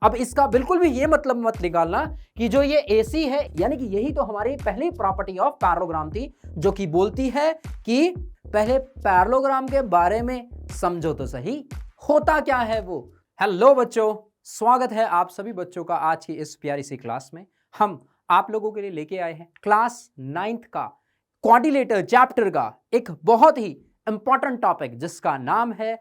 अब इसका बिल्कुल भी ये मतलब मत निकालना कि जो ये AC है, यानी कि यही तो हमारी पहली प्रॉपर्टी ऑफ पैरेललोग्राम थी, जो कि बोलती है कि पहले पैरेललोग्राम के बारे में समझो तो सही, होता क्या है वो। हेलो बच्चों, स्वागत है आप सभी बच्चों का आज की इस प्यारी सी क्लास में। हम आप लोगों के लिए लेके आए हैं क्लास 9th का क्वाड्रिलेटर चैप्टर का एक बहुत ही इंपॉर्टेंट टॉपिक, जिसका नाम है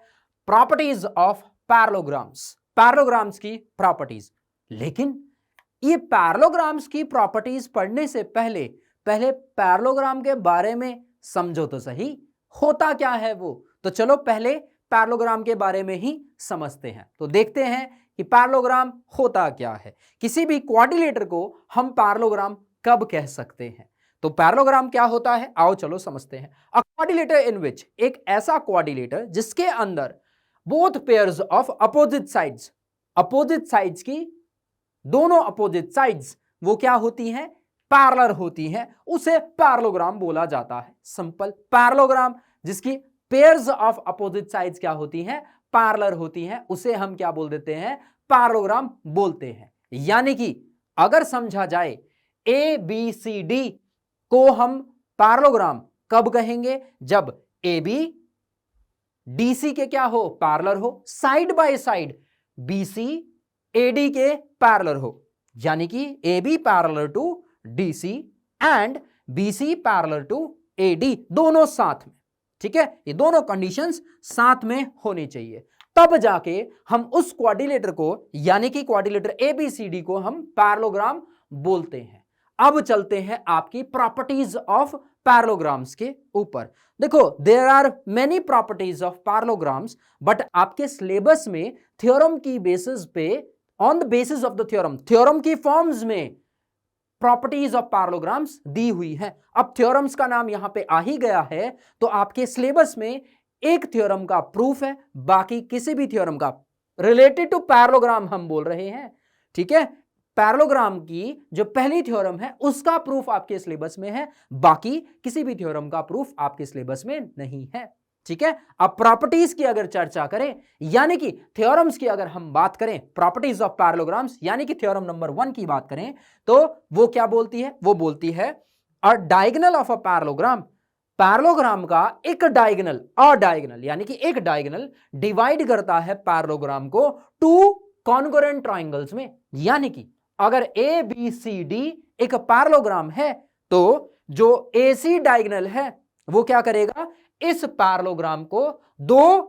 प्रॉपर्टीज ऑफ पैरेललोग्राम्स, पैरेललोग्राम्स की प्रॉपर्टीज। लेकिन ये पैरेललोग्राम्स की प्रॉपर्टीज पढ़ने से पहले पैरेललोग्राम के बारे में समझो तो सही, होता क्या है वो। तो चलो पहले पैरेललोग्राम के बारे में ही समझते हैं, तो देखते हैं कि पैरेललोग्राम होता क्या है, किसी भी क्वाड्रिलेटर को हम पैरेललोग्राम कब कह सकते हैं। तो पैरेललोग्राम क्या होता है, आओ चलो समझते हैं। अ क्वाड्रिलेटर इन विच, एक ऐसा क्वाड्रिलेटर जिसके अंदर both pairs of opposite sides की दोनों अपोजिट साइड्स वो क्या होती हैं, पैरेलल होती हैं, उसे पैरेललोग्राम बोला जाता है। सिंपल पैरेललोग्राम जिसकी पेयर्स ऑफ अपोजिट साइड्स क्या होती हैं, पैरेलल होती हैं, उसे हम क्या बोल देते हैं, पैरेललोग्राम बोलते हैं। यानी कि अगर समझा जाए ABCD को हम पैरेललोग्राम कब कहेंगे, जब AB DC के क्या हो, पैरेलल हो, side by side BC AD के पैरेलल हो, यानी कि AB parallel to DC and BC parallel to AD, दोनों साथ में। ठीक है, ये दोनों कंडीशंस साथ में होनी चाहिए, तब जाके हम उस क्वाड्रिलेटर को, यानी कि क्वाड्रिलेटर ABCD को हम पैरेललोग्राम बोलते हैं। अब चलते हैं आपकी प्रॉपर्टीज ऑफ पैरेललोग्राम्स के ऊपर। देखो, there are many properties of parallelograms, but आपके सिलेबस में थ्योरम की बेसिस पे, on the basis of the theorem की फॉर्म्स में प्रॉपर्टीज ऑफ पैरेललोग्राम्स दी हुई है। अब थ्योरम्स का नाम यहां पे आ ही गया है, तो आपके सिलेबस में एक थ्योरम का प्रूफ है, बाकी किसी भी थ्योरम का रिलेटेड टू पैरेललोग्राम हम बोल रहे हैं। ठीक है, पैरेललोग्राम की जो पहली थ्योरम है उसका प्रूफ आपके सिलेबस में है, बाकी किसी भी थ्योरम का प्रूफ आपके सिलेबस में नहीं है। ठीक है, अब प्रॉपर्टीज की अगर चर्चा करें, यानी कि थ्योरम्स की अगर हम बात करें, प्रॉपर्टीज ऑफ पैरेललोग्राम्स, यानी कि थ्योरम नंबर 1 की बात करें, तो वो क्या बोलती है, वो बोलती है अ diagonal of a parallelogram, parallelogram का एक डायगोनल यानी कि एक डायगोनल डिवाइड करता है पैरेललोग्राम को टू कॉन्ग्रुएंट ट्रायंगल्स में। यानी कि अगर ABCD एक पैरेललोग्राम है, तो जो AC डायगोनल है वो क्या करेगा, इस पैरेललोग्राम को दो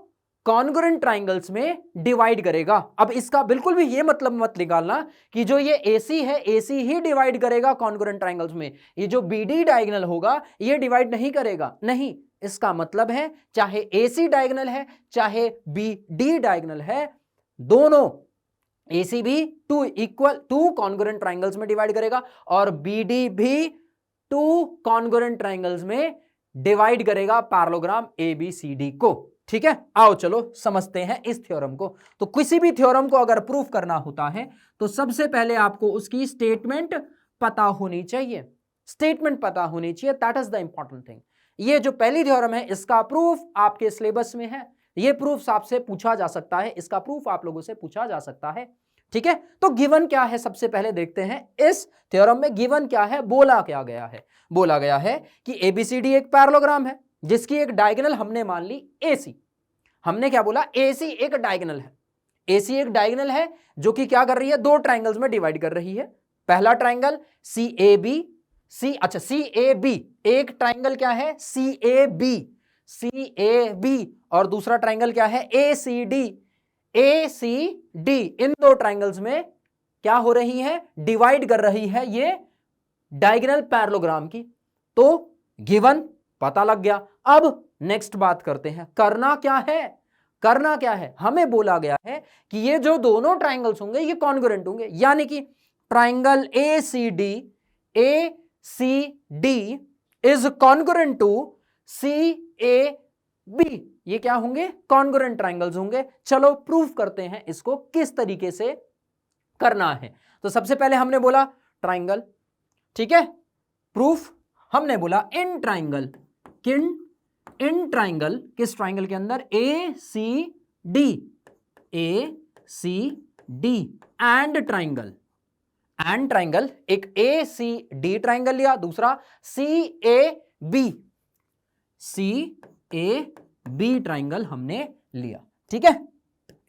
कॉन्ग्रुएंट ट्रायंगल्स में डिवाइड करेगा। अब इसका बिल्कुल भी ये मतलब मत निकालना कि जो ये AC है, AC ही डिवाइड करेगा कॉन्ग्रुएंट ट्रायंगल्स में, ये जो BD डायगोनल होगा ये डिवाइड नहीं करेगा। नहीं, इसका मतलब है चाहे AC डायगोनल है चाहे BD डायगोनल है, दोनों AC भी टू कॉन्ग्रुएंट ट्रायंगल्स में डिवाइड करेगा और BD भी टू कॉन्ग्रुएंट ट्रायंगल्स में डिवाइड करेगा पैरेललोग्राम ABCD को। ठीक है, आओ चलो समझते हैं इस थ्योरम को। तो किसी भी थ्योरम को अगर प्रूफ करना होता है तो सबसे पहले आपको उसकी स्टेटमेंट पता होनी चाहिए, that is the important thing. ये जो पहली थ्योरम है इसका प्रूफ आपके सिलेबस में है, ये प्रूफ आपसे पूछा जा सकता है, इसका प्रूफ आप लोगों से पूछा जा सकता है। ठीक है, तो गिवन क्या है, सबसे पहले देखते हैं इस थ्योरम में गिवन क्या है, बोला क्या गया है। बोला गया है कि ABCD एक पैरेललोग्राम है जिसकी एक डायगोनल हमने मान ली AC। हमने क्या बोला, AC एक डायगोनल है, AC एक डायगोनल है जो कि क्या कर रही है, दो ट्रायंगल्स में डिवाइड कर रही है। पहला ट्रायंगल CAB, एक ट्रायंगल क्या है CAB, और दूसरा ट्रायंगल क्या है ACD। इन दो ट्रायंगल्स में क्या हो रही है, डिवाइड कर रही है ये डायगोनल पैरेललोग्राम की। तो गिवन पता लग गया। अब नेक्स्ट बात करते हैं, करना क्या है, हमें बोला गया है कि ये जो दोनों ट्रायंगल्स होंगे ये कॉन्ग्रुएंट होंगे, यानी कि triangle ACD is congruent to CAB, ये क्या होंगे, कॉन्ग्रुएंट ट्रायंगल्स होंगे। चलो प्रूफ करते हैं इसको किस तरीके से करना है। तो सबसे पहले हमने बोला ट्रायंगल, ठीक है, प्रूफ हमने बोला इन ट्रायंगल, किस ट्रायंगल के अंदर, ACD D and triangle, and triangle, एक ए सी डी ट्राइंगल लिया, दूसरा सी ए बी ट्राइंगल हमने लिया। ठीक है,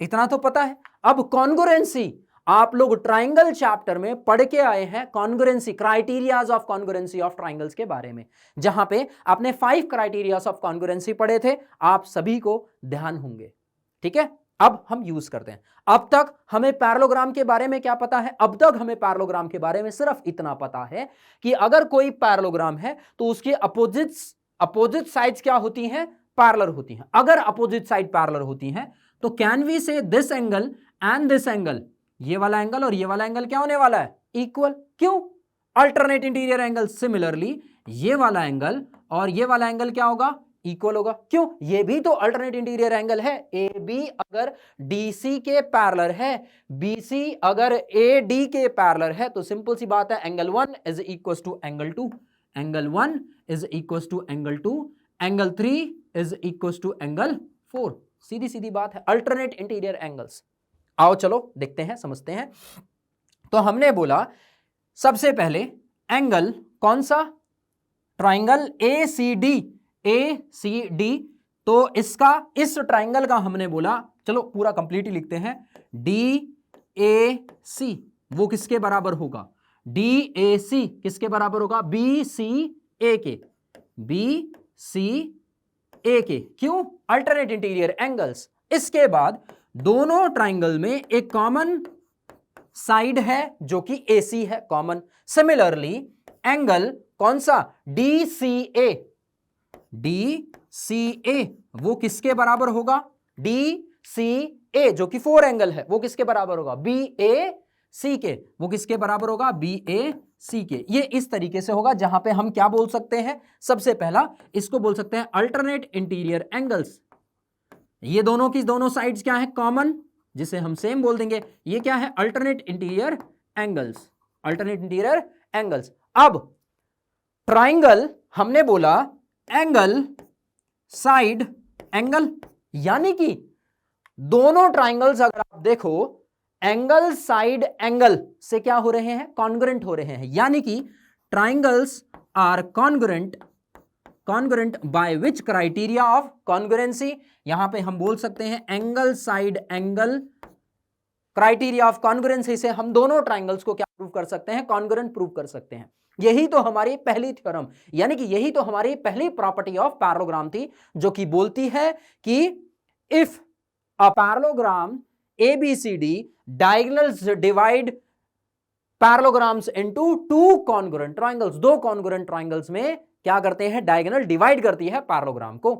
इतना तो पता है। अब कॉन्ग्रुएंसी, आप लोग ट्राइंगल चैप्टर में पढ़ के आए हैं congruency, criterias of congruency of triangles के बारे में, जहां पे आपने 5 क्राइटेरियाज ऑफ कॉन्ग्रुएंसी पढ़े थे, आप सभी को ध्यान होंगे। ठीक है, अब हम यूज करते हैं। अब तक हमें पैरेललोग्राम के बारे में क्या पता है? अब तक हमें पैरेललोग्राम के बारे में सिर्फ इतना पता है कि अगर कोई पैरेललोग्राम है तो उसके अपोजिट साइड्स क्या होती हैं? पैरेलल होती हैं। अगर अपोजिट साइड पैरेलल होती हैं तो कैन वी से this angle and this angle, ये वाला एंगल और ये वाला एंगल क्या होने वाला है? इक्वल। क्यों? Alternate interior angle. सिमिलरली ये वाला एंगल और ये वाला एंगल क्या होगा? इक्वल होगा। क्यों? ये भी तो अल्टरनेट इंटीरियर एंगल है। ए बी अगर डी सी के पैरेलल है, बी सी अगर ए डी के पैरेलल है, तो सिंपल सी बात है, angle 1 is equal to angle 2, angle 1 is equal to angle 2, angle 3 is equal to angle 4। सीधी सीधी बात है, अल्टरनेट इंटीरियर एंगल्स। आओ चलो देखते हैं, समझते हैं। तो हमने बोला सबसे पहले एंगल कौन सा? Triangle A C D. तो इसका, इस ट्राइंगल का हमने बोला, चलो पूरा कंप्लीट ही लिखते हैं, डी ए सी वो किसके बराबर होगा? डी ए सी किसके बराबर होगा? बी सी ए के, बी सी ए के। क्यों? Alternate interior angles. इसके बाद दोनों ट्राइंगल में एक कॉमन साइड है जो कि AC है, कॉमन। सिमिलरली एंगल कौन सा? DCA, DCA वो किसके बराबर होगा? DCA जो कि 4 एंगल है, वो किसके बराबर होगा? BAC के। वो किसके बराबर होगा? BAC के। ये इस तरीके से होगा, जहां पे हम क्या बोल सकते हैं? सबसे पहला इसको बोल सकते हैं अल्टरनेट इंटीरियर एंगल्स। ये दोनों की दोनों साइड्स क्या है? कॉमन, जिसे हम सेम बोल देंगे। ये क्या है? Alternate interior angles, alternate interior angles. अब ट्राइंगल हमने बोला एंगल साइड एंगल, यानी कि दोनों ट्राइंगल्स अगर आप देखो एंगल साइड एंगल से क्या हो रहे हैं? कॉन्ग्रुएंट हो रहे हैं। यानी कि triangles are congruent by which criteria of congruency? यहां पे हम बोल सकते हैं angle side angle criteria of congruency से हम दोनों ट्राइंगल्स को क्या प्रूव कर सकते हैं? कॉन्ग्रुएंट प्रूव कर सकते हैं। यही तो हमारी पहली थ्योरम, यानी कि यही तो हमारी पहली प्रॉपर्टी ऑफ पैरेललोग्राम थी, जो कि बोलती है कि if a parallelogram ABCD diagonals divide parallelograms into 2 congruent triangles, 2 congruent triangles में क्या करते हैं? डायगोनल डिवाइड करती है पैरेललोग्राम को।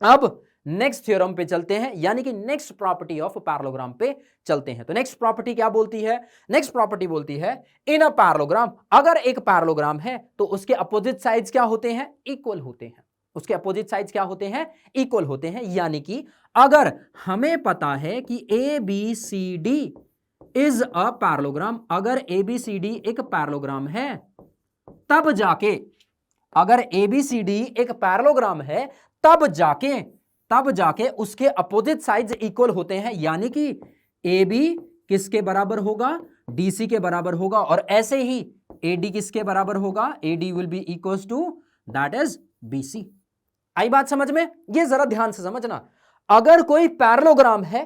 अब नेक्स्ट थ्योरम पे चलते हैं, यानी कि नेक्स्ट प्रॉपर्टी ऑफ पैरेललोग्राम पे चलते हैं। तो नेक्स्ट प्रॉपर्टी क्या बोलती है? नेक्स्ट प्रॉपर्टी बोलती है इन अ पैरेललोग्राम, अगर एक पैरेललोग्राम है तो उसके अपोजिट साइड्स क्या होते हैं? इक्वल होते हैं। उसके अपोजिट साइड्स क्या होते हैं? इक्वल होते हैं। यानी कि अगर हमें पता है कि ABCD इज अ पैरेललोग्राम, अगर ABCD एक पैरेललोग्राम है, तब जाके, अगर ABCD एक पैरेललोग्राम है तब जाके उसके अपोजिट साइड्स इक्वल होते हैं। यानी कि AB किसके बराबर होगा? DC के बराबर होगा। और ऐसे ही AD किसके बराबर होगा? AD will be equal to that is BC। आई बात समझ में? ये जरा ध्यान से समझना। अगर कोई पैरेललोग्राम है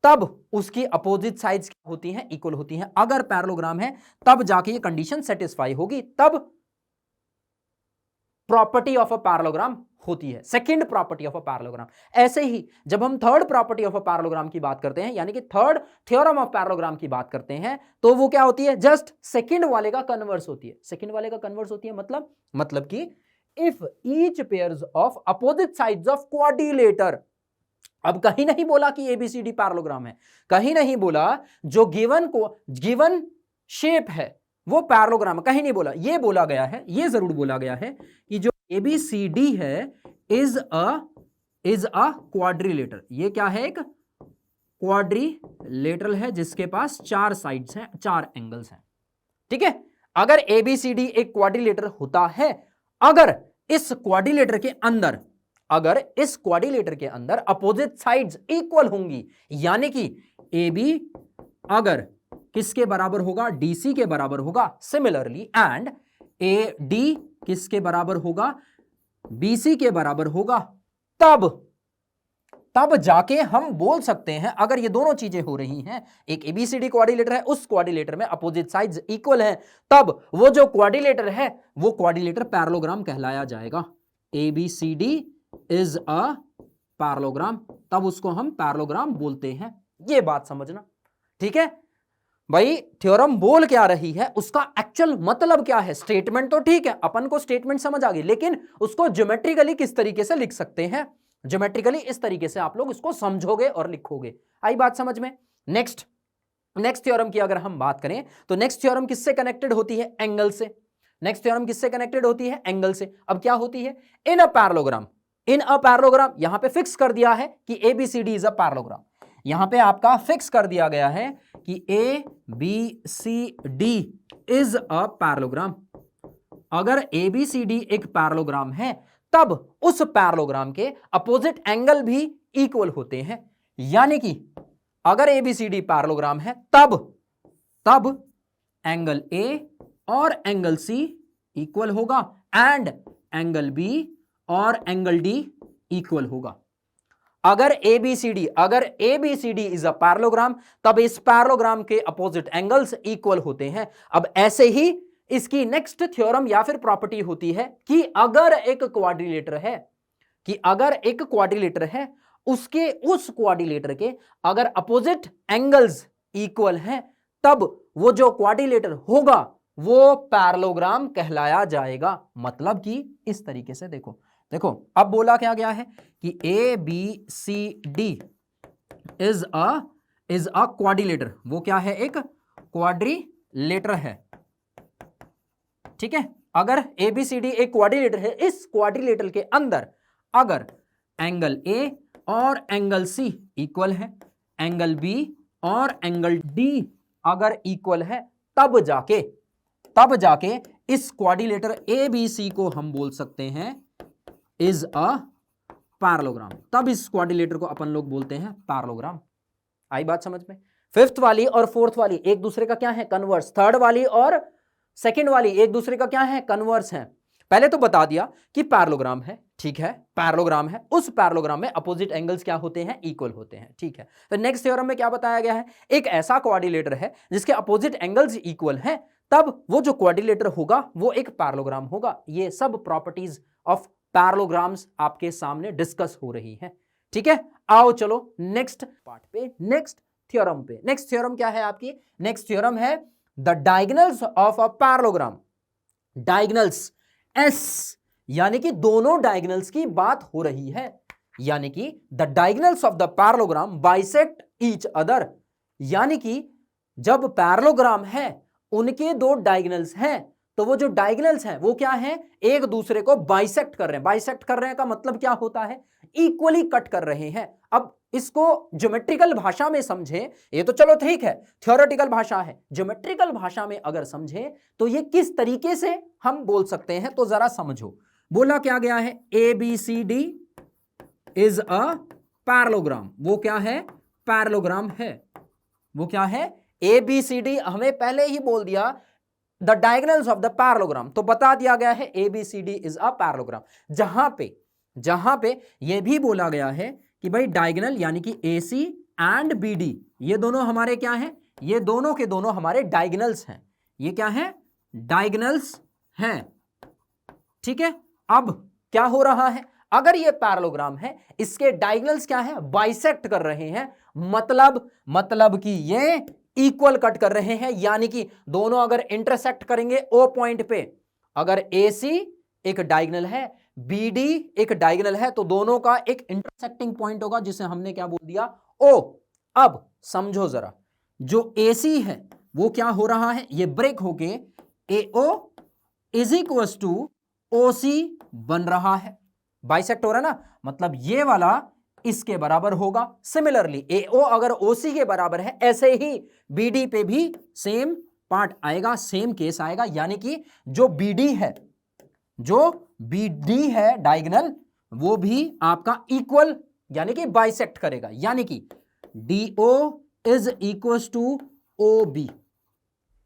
तब उसकी अपोजिट साइड्स क्या होती हैं? इक्वल होती हैं। अगर पैरेललोग्राम है तब जाके ये कंडीशन सेटिस्फाई होगी, तब प्रॉपर्टी ऑफ अ पैरेललोग्राम होती है, second property of a parallelogram. ऐसे ही जब हम third property of a parallelogram की बात करते हैं, यानी कि थर्ड थ्योरम ऑफ पैरेललोग्राम की बात करते हैं, तो वो क्या होती है? जस्ट सेकंड वाले का कन्वर्स होती है। सेकंड वाले का कन्वर्स होती है मतलब कि if each pairs of opposite sides of quadrilateral, अब कहीं नहीं बोला कि ABCD पैरेललोग्राम है, कहीं नहीं बोला जो गिवन शेप है वो पैरेललोग्राम, कहीं नहीं बोला। ये बोला गया है, ये जरूर बोला गया है कि जो ABCD है इज अ क्वाड्रिलेटर। ये क्या है? एक क्वाड्रिलेटरल है जिसके पास 4 साइड्स हैं, 4 एंगल्स हैं। ठीक है, अगर ABCD एक क्वाड्रिलेटर होता है, अगर इस क्वाड्रिलेटर के अंदर अपोजिट साइड्स इक्वल होंगी, यानी कि ए बी अगर किसके बराबर होगा, डीसी के बराबर होगा, सिमिलरली एंड ए डी किसके बराबर होगा, बीसी के बराबर होगा, तब जाके हम बोल सकते हैं, अगर ये दोनों चीजें हो रही हैं, एक एबीसीडी क्वाड्रिलेटर है, उस क्वाड्रिलेटर में अपोजिट साइड्स इक्वल हैं, तब वो जो क्वाड्रिलेटर है वो क्वाड्रिलेटर पैरेललोग्राम कहलाया जाएगा। एबीसीडी इज अ पैरेललोग्राम, तब उसको हम पैरेललोग्राम बोलते हैं। ये बात समझना, ठीक है भाई। थ्योरम बोल क्या रही है, उसका एक्चुअल मतलब क्या है, स्टेटमेंट तो ठीक है, अपन को स्टेटमेंट समझ आ गई, लेकिन उसको ज्योमेट्रिकली किस तरीके से लिख सकते हैं, ज्योमेट्रिकली इस तरीके से आप लोग इसको समझोगे और लिखोगे। आई बात समझ में। नेक्स्ट थ्योरम की अगर हम बात करें तो नेक्स्ट थ्योरम किससे कनेक्टेड होती है, एंगल से। नेक्स्ट थ्योरम किससे कनेक्टेड होती है, एंगल से। अब क्या होती है, इन अ पैरेललोग्राम, यहां पे फिक्स कर दिया है कि एबीसीडी इज अ पैरेललोग्राम, यहां पे आपका फिक्स कर दिया गया है कि A B C D is a parallelogram. अगर एबीसीडी एक पैरेललोग्राम है तब उस पैरेललोग्राम के अपोजिट एंगल भी इक्वल होते हैं, यानी कि अगर एबीसीडी पैरेललोग्राम है तब एंगल ए और एंगल सी इक्वल होगा एंड एंगल बी और एंगल डी इक्वल होगा। अगर एबीसीडी इज अ पैरेललोग्राम तब इस पैरेललोग्राम के अपोजिट एंगल्स इक्वल होते हैं। अब ऐसे ही इसकी नेक्स्ट थ्योरम या फिर प्रॉपर्टी होती है कि अगर एक क्वाड्रिलेटर है उसके उस क्वाड्रिलेटर के अगर अपोजिट एंगल्स इक्वल हैं तब वो जो क्वाड्रिलेटर होगा वो पैरेललोग्राम कहलाया जाएगा। मतलब कि इस तरीके से देखो अब बोला क्या गया है कि A B C D is a quadrilateral, वो क्या है, एक क्वाड्रिलेटर है, ठीक है। अगर एबीसीडी एक क्वाड्रिलेटर है, इस क्वाड्रिलेटर के अंदर अगर एंगल ए और एंगल सी इक्वल है, एंगल बी और एंगल डी अगर इक्वल है, तब जाके इस क्वाड्रिलेटर एबीसी को हम बोल सकते हैं इज अ पैरेललोग्राम। तब इस क्वाड्रिलेटर को अपन लोग बोलते हैं पैरेललोग्राम। आई बात समझ में। फिफ्थ वाली और फोर्थ वाली एक दूसरे का क्या है, कन्वर्स। थर्ड वाली और सेकंड वाली एक दूसरे का क्या है, कन्वर्स है। पहले तो बता दिया कि पैरेललोग्राम है, ठीक है, पैरेललोग्राम है, उस पैरेललोग्राम में अपोजिट एंगल्स क्या होते हैं, इक्वल होते हैं, ठीक है। तो नेक्स्ट थ्योरम में क्या बताया गया है, एक ऐसा क्वाड्रिलेटर है जिसके अपोजिट एंगल्स इक्वल हैं, तब वो जो क्वाड्रिलेटर होगा वो एक पैरेललोग्राम होगा। ये सब प्रॉपर्टीज ऑफ पैरेललोग्राम्स आपके सामने डिस्कस हो रही है, ठीक है। आओ चलो नेक्स्ट पार्ट पे, नेक्स्ट थ्योरम पे। नेक्स्ट थ्योरम क्या है आपकी, नेक्स्ट थ्योरम है the diagonals of a parallelogram. Diagonals S, यानी कि दोनों डायगोनल्स की बात हो रही है, यानी कि the diagonals of the parallelogram bisect each other, यानी कि जब पैरेललोग्राम है उनके दो डायगोनल्स हैं तो वो जो डायगोनल्स हैं वो क्या हैं, एक दूसरे को बाइसेक्ट कर रहे हैं। बाइसेक्ट कर रहे हैं का मतलब क्या होता है, इक्वली कट कर रहे हैं। अब इसको ज्योमेट्रिकल भाषा में समझे, ये तो चलो ठीक है थ्योरेटिकल भाषा है, ज्योमेट्रिकल भाषा में अगर समझे तो ये किस तरीके से हम बोल सकते हैं, तो जरा समझो। बोला क्या गया है, A B C D is a parallelogram, वो क्या है, पैरेललोग्राम है। वो क्या है, ए बी सी डी, हमें पहले ही बोल दिया the diagonals of the parallelogram, तो बता दिया गया है A B C D is a parallelogram. जहां पे यह भी बोला गया है कि भाई डायगोनल यानी कि ए सी एंड बी डी ये दोनों हमारे क्या हैं, ये दोनों के दोनों हमारे डायगोनल्स हैं। ये क्या है, डायगोनल्स हैं, ठीक है। अब क्या हो रहा है, अगर ये पैरेललोग्राम है, इसके डायगोनल्स क्या है, बाइसेक्ट कर रहे हैं, मतलब कि ये इक्वल कट कर रहे हैं, यानी कि दोनों अगर इंटरसेक्ट करेंगे ओ पॉइंट पे, अगर AC एक डायगोनल है, BD एक डायगोनल है, तो दोनों का एक इंटरसेक्टिंग पॉइंट होगा जिसे हमने क्या बोल दिया, O। अब समझो जरा, जो AC है वो क्या हो रहा है, ये ब्रेक होके AO is equal to OC बन रहा है, बाइसेक्ट हो रहा है ना, मतलब ये वाला इसके बराबर होगा। सिमिलरली AO अगर OC के बराबर है, ऐसे ही BD पे भी सेम पार्ट आएगा, सेम केस आएगा, यानी कि जो BD है डायगोनल, वो भी आपका इक्वल यानी कि बाइसेक्ट करेगा, यानी कि DO is equal to O B,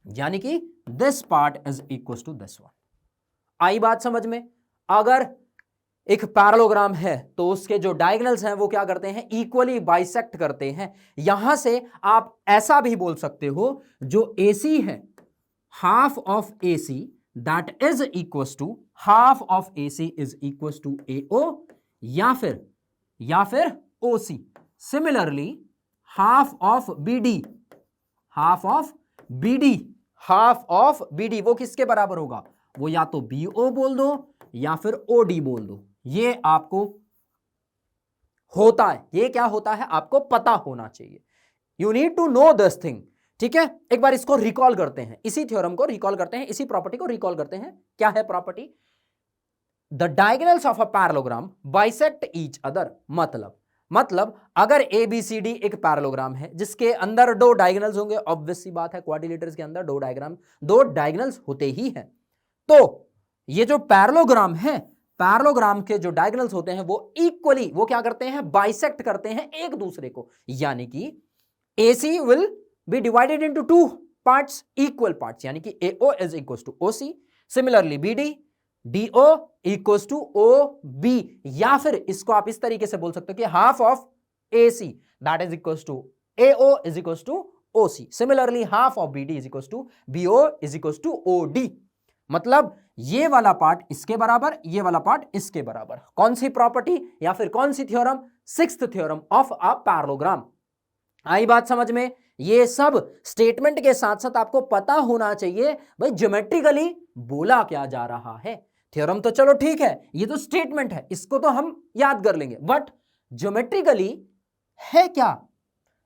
यानी कि this part is equal to this one. आई बात समझ में? अगर एक पैरेललोग्राम है तो उसके जो डायगोनल्स हैं वो क्या करते हैं, इक्वली बाइसेक्ट करते हैं। यहां से आप ऐसा भी बोल सकते हो, जो AC है half of AC that is equal to half of AC is equal to AO या फिर OC। Similarly half of BD, half of BD वो किसके बराबर होगा? वो या तो BO बोल दो या फिर OD बोल दो। ये आपको होता है, ये क्या होता है आपको पता होना चाहिए। You need to know this thing. ठीक है, एक बार इसको रिकॉल करते हैं, इसी थ्योरम को रिकॉल करते हैं, इसी प्रॉपर्टी को रिकॉल करते हैं। क्या है property? The diagonals of a parallelogram bisect each other. मतलब अगर ABCD एक पैरेललोग्राम है जिसके अंदर दो डायगोनल्स होंगे, ऑब्वियस सी बात है क्वाड्रिलेटर्स के अंदर दो डायगोनल्स होते ही हैं, तो ये जो पैरेललोग्राम है, पैरेललोग्राम के जो डायगोनल्स होते हैं वो इक्वली वो क्या करते हैं, बाइसेक्ट करते हैं एक दूसरे को। यानी कि AC will be divided into two parts, equal parts, यानी कि AO is equal to OC। Similarly BD DO equals to OB, या फिर इसको आप इस तरीके से बोल सकते हो कि half of AC that is equals to AO is equals to OC। Similarly half of BD is equals to BO is equals to OD। मतलब ये वाला पार्ट इसके बराबर, ये वाला पार्ट इसके बराबर। कौन सी प्रॉपर्टी या फिर कौन सी theorem? Sixth theorem of a parallelogram. आई बात समझ में? ये सब स्टेटमेंट के साथ साथ आपको पता होना चाहिए भाई ज्योमेट्रिकली बोला क्या जा रहा है। थ्योरम तो चलो ठीक है, ये तो स्टेटमेंट है, इसको तो हम याद कर लेंगे, बट ज्योमेट्रिकली है क्या?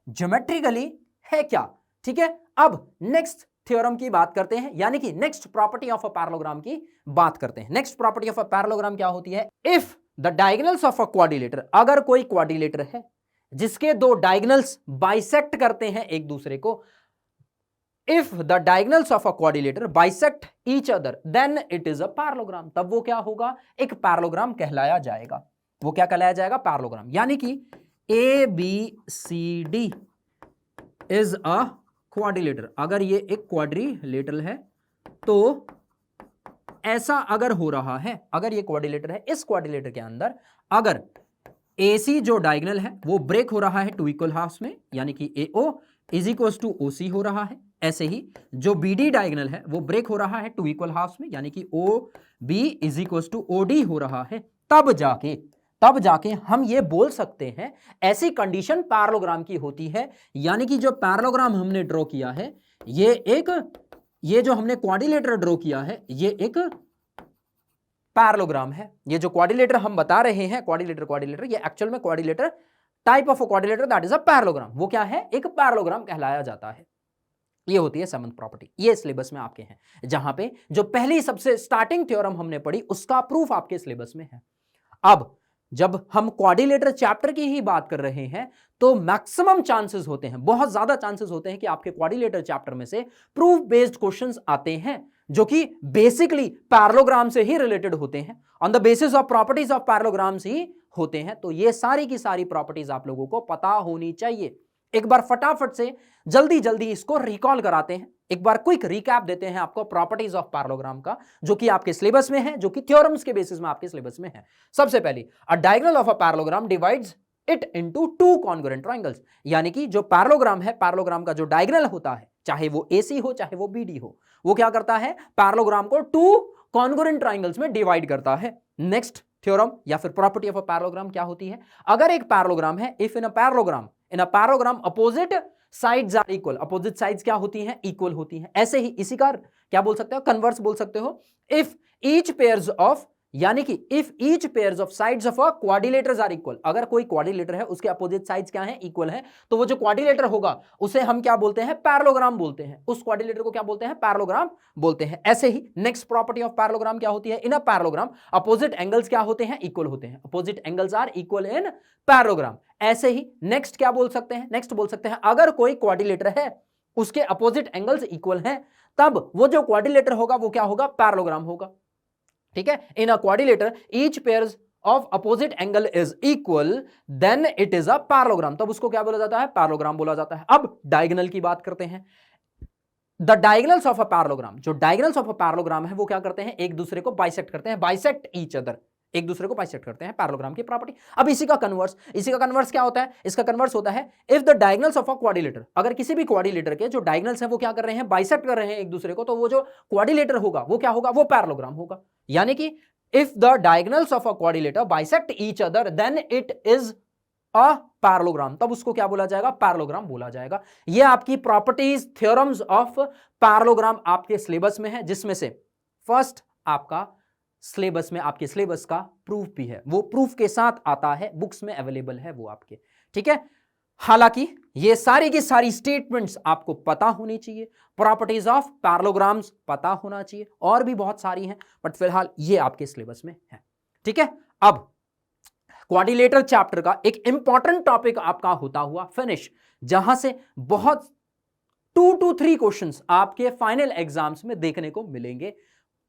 ज्योमेट्रिकली है क्या? ठीक है, अब नेक्स्ट थ्योरम की बात करते हैं, यानी कि next property of a parallelogram की बात करते हैं। Next property of a parallelogram क्या होती है? If the diagonals of a quadrilateral, अगर कोई क्वाड्रिलेटर है जिसके दो डायगोनल्स बाइसेक्ट करते हैं एक दूसरे को, if the diagonals of a quadrilateral bisect each other than it is a parallelogram. तब वो क्या होगा? एक पैरेललोग्राम कहलाया जाएगा। वो क्या कहलाया जाएगा? पैरेललोग्राम। यानी कि ABCD इज अ क्वाड्रिलेटर, अगर ये एक क्वाड्रिलेटर है तो ऐसा अगर हो रहा है, अगर ये क्वाड्रिलेटर है, इस क्वाड्रिलेटर के अंदर अगर AC जो डायगोनल है वो ब्रेक हो रहा है टू इक्वल हाफ्स में, यानी कि AO is equal to OC हो रहा है। ऐसे ही जो BD डायगोनल है वो ब्रेक हो रहा है टू इक्वल हाफ्स में, यानी कि OB is equal to OD हो रहा है। तब जाके हम ये बोल सकते हैं, ऐसी कंडीशन पैरेललोग्राम की होती है। यानी कि जो पैरेललोग्राम हमने ड्रॉ किया है, ये जो हमने क्वाड्रिलेटर ड्रॉ किया है, ये एक पैरेललोग्राम है। ये जो क्वाड्रिलेटर हम बता रहे हैं, क्वाड्रिलेटर, ये एक्चुअल में quadrilateral type of a quadrilateral that is a parallelogram. वो क्या है? एक पैरेललोग्राम कहलाया जाता है। ये होती है सेवंथ प्रॉपर्टी। ये सिलेबस में आपके हैं, जहां पे जो पहली सबसे स्टार्टिंग थ्योरम हमने पढ़ी उसका प्रूफ आपके सिलेबस में है। अब जब हम क्वाड्रिलेटर चैप्टर की ही बात कर रहे हैं तो मैक्सिमम चांसेस होते हैं, बहुत ज्यादा चांसेस होते हैं कि आपके क्वाड्रिलेटर चैप्टर में से प्रूफ बेस्ड क्वेश्चंस आते हैं, जो कि बेसिकली पैरेललोग्राम से ही रिलेटेड होते हैं, on the basis of properties of parallelograms ही होते हैं। तो ये सारी की सारी प्रॉपर्टीज आप लोगों को पता होनी चाहिए। एक बार फटाफट से जल्दी इसको रिकॉल कराते हैं, एक बार क्विक रिकैप देते हैं आपको प्रॉपर्टीज ऑफ पैरेललोग्राम का, जो कि आपके सिलेबस में है, जो कि थ्योरम्स के बेसिस में आपके सिलेबस में है। सबसे पहले, अ diagonal of a parallelogram divides it into two congruent triangles. यानी कि जो पैरेललोग्राम है, पैरेललोग्राम का जो डायगोनल होता है, चाहे वो AC हो चाहे वो BD हो, वो क्या करता है? पैरेललोग्राम को टू कॉन्ग्रुएंट ट्रायंगल्स में डिवाइड करता है। नेक्स्ट थ्योरम या फिर प्रॉपर्टी ऑफ अ पैरेललोग्राम क्या होती है? अगर एक पैरेललोग्राम है, if in a parallelogram opposite sides are equal, opposite sides क्या होती हैं? इक्वल होती हैं। ऐसे ही इसी का क्या बोल सकते हो? कन्वर्स बोल सकते हो। इफ ईच पेयर्स ऑफ, यानी कि if each pairs of sides of a quadrilaterals are equal, अगर कोई क्वाड्रिलेटर है उसके अपोजिट साइड्स क्या है? इक्वल है, तो वो जो क्वाड्रिलेटर होगा उसे हम क्या बोलते हैं? पैरेललोग्राम बोलते हैं। उस क्वाड्रिलेटर को क्या बोलते हैं? पैरेललोग्राम बोलते हैं। ऐसे ही नेक्स्ट प्रॉपर्टी ऑफ पैरेललोग्राम क्या होती है? In a parallelogram opposite angles क्या होते हैं? इक्वल होते हैं। Opposite angles are equal in parallelogram. ऐसे ही नेक्स्ट क्या बोल सकते हैं? नेक्स्ट बोल सकते हैं, अगर कोई क्वाड्रिलेटर है उसके अपोजिट एंगल्स इक्वल हैं, तब वो जो क्वाड्रिलेटर होगा वो क्या होगा? पैरेललोग्राम होगा। ठीक है, in a quadrilateral each pairs of opposite angle is equal then it is a parallelogram. तब उसको क्या बोला जाता है? पैरेललोग्राम बोला जाता है। अब डायगोनल की बात करते हैं। The diagonals of a parallelogram, जो डायगोनल्स ऑफ अ पैरेललोग्राम है वो क्या करते हैं? एक दूसरे को बाइसेक्ट करते हैं, बाइसेक्ट ईच अदर, एक दूसरे को बाइसेक्ट करते हैं, पैरेललोग्राम की प्रॉपर्टी। अब इसी का कन्वर्स क्या होता है? इसका कन्वर्स होता है if the diagonals of a quadrilateral, अगर किसी भी क्वाड्रिलेटर के जो डायगोनल्स हैं वो क्या कर रहे हैं? बाइसेक्ट कर रहे हैं एक दूसरे को, तो वो जो क्वाड्रिलेटर होगा वो क्या होगा? वो पैरेललोग्राम होगा। यानी कि if the diagonals of a quadrilateral bisect each other than it is a parallelogram, तब उसको क्या बोला जाएगा? पैरेललोग्राम बोला जाएगा। ये आपकी प्रॉपर्टीज, थ्योरम्स ऑफ पैरेललोग्राम आपके सिलेबस में है, जिसमें से फर्स्ट आपका सिलेबस में, आपके सिलेबस का प्रूफ भी है, वो प्रूफ के साथ आता है, बुक्स में अवेलेबल है वो आपके, ठीक है। हालांकि ये सारी की सारी स्टेटमेंट्स आपको पता होनी चाहिए, प्रॉपर्टीज ऑफ पैरेललोग्राम्स पता होना चाहिए, और भी बहुत सारी हैं, बट फिलहाल ये आपके सिलेबस में है, ठीक है। अब क्वाड्रिलेटर चैप्टर का एक इंपॉर्टेंट टॉपिक आपका होता हुआ फिनिश, जहां से बहुत 2 to 3 क्वेश्चंस आपके फाइनल एग्जाम्स में देखने को मिलेंगे।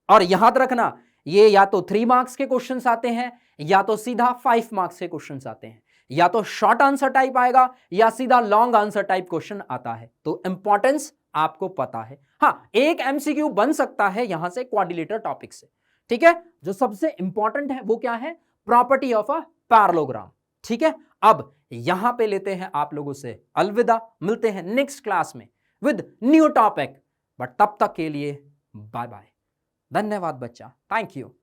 और याद रखना, ये या तो 3 मार्क्स के क्वेश्चंस आते हैं, या तो सीधा 5 मार्क्स के क्वेश्चंस आते हैं, या तो शॉर्ट आंसर टाइप आएगा, या सीधा लॉन्ग आंसर टाइप क्वेश्चन आता है। तो इंपॉर्टेंस आपको पता है। हां, एक एमसीक्यू बन सकता है यहां से क्वाड्रिलेटर टॉपिक से, ठीक है। जो सबसे इंपॉर्टेंट है वो क्या है? प्रॉपर्टी ऑफ अ पैरेललोग्राम, ठीक है। अब यहां पे लेते हैं आप लोगों से अलविदा, मिलते हैं नेक्स्ट क्लास में विद न्यू टॉपिक, बट तब तक के लिए बाय बाय। धन्यवाद बच्चा, थैंक यू।